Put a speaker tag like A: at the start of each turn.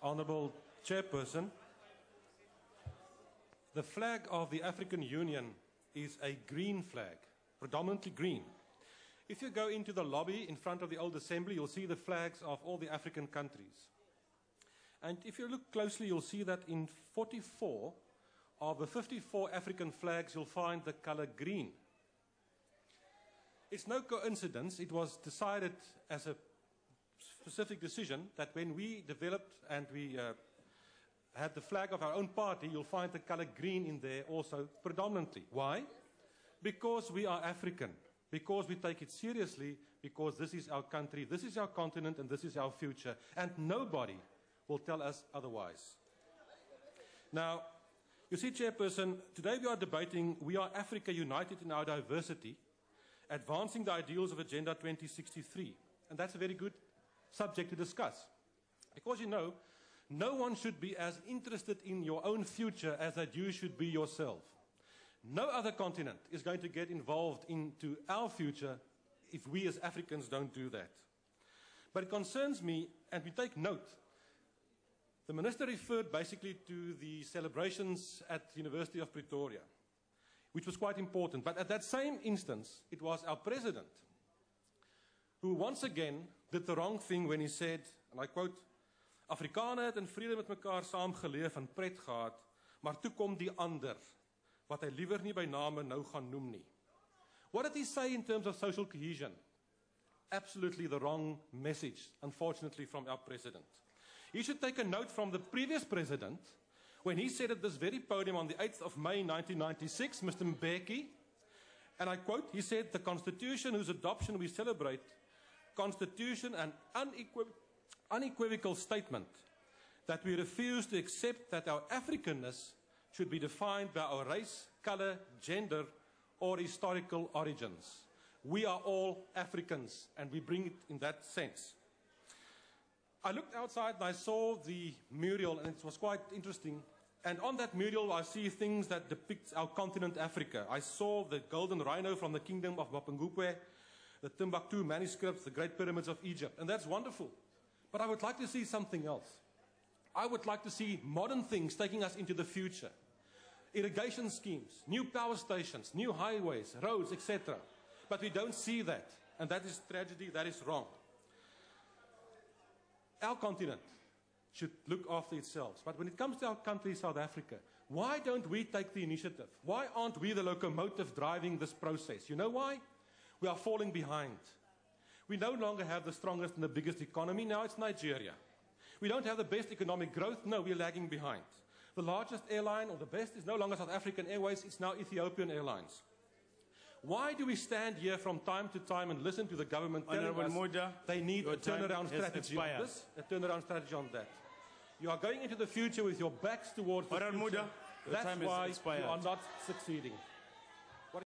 A: Honourable Chairperson, the flag of the African Union is a green flag, predominantly green. If you go into the lobby in front of the old assembly, you'll see the flags of all the African countries. And if you look closely, you'll see that in 44 of the 54 African flags, you'll find the colour green. It's no coincidence, it was decided as a specific decision that when we developed and we had the flag of our own party, you'll find the colour green in there also predominantly. Why? Because we are African, because we take it seriously, because this is our country, this is our continent, and this is our future, and nobody will tell us otherwise. Now, you see, Chairperson, today we are debating, we are Africa united in our diversity, advancing the ideals of Agenda 2063. And that's a very good subject to discuss. Because, you know, no one should be as interested in your own future as that you should be yourself. No other continent is going to get involved into our future if we as Africans don't do that. But it concerns me, and we take note, the Minister referred basically to the celebrations at the University of Pretoria, which was quite important. But at that same instance, it was our President who once again did the wrong thing when he said, and I quote, Afrikaner het in vrede met mekaar saamgeleef en pret gehad, maar toe kom die ander, wat hy liewer nie by name nou gaan noem nie. What did he say in terms of social cohesion? Absolutely the wrong message, unfortunately, from our President. He should take a note from the previous President, when he said at this very podium on the 8th of May 1996, Mr. Mbeki, and I quote, he said, the Constitution whose adoption we celebrate, Constitution an unequivocal statement that we refuse to accept that our Africanness should be defined by our race, colour, gender, or historical origins. We are all Africans, and we bring it in that sense. I looked outside and I saw the mural, and it was quite interesting. And on that mural, I see things that depict our continent, Africa. I saw the golden rhino from the kingdom of Mapungubwe, the Timbuktu manuscripts, the Great Pyramids of Egypt. And that's wonderful. But I would like to see something else. I would like to see modern things taking us into the future. Irrigation schemes, new power stations, new highways, roads, etc. But we don't see that. And that is tragedy, that is wrong. Our continent should look after itself. But when it comes to our country, South Africa, why don't we take the initiative? Why aren't we the locomotive driving this process? You know why? We are falling behind. We no longer have the strongest and the biggest economy. Now it's Nigeria. We don't have the best economic growth. No, we're lagging behind. The largest airline, or the best, is no longer South African Airways. It's now Ethiopian Airlines. Why do we stand here from time to time and listen to the government telling us Mulder, they need a turnaround strategy on this, a turnaround strategy on that? You are going into the future with your backs towards the future. That's why you are not succeeding.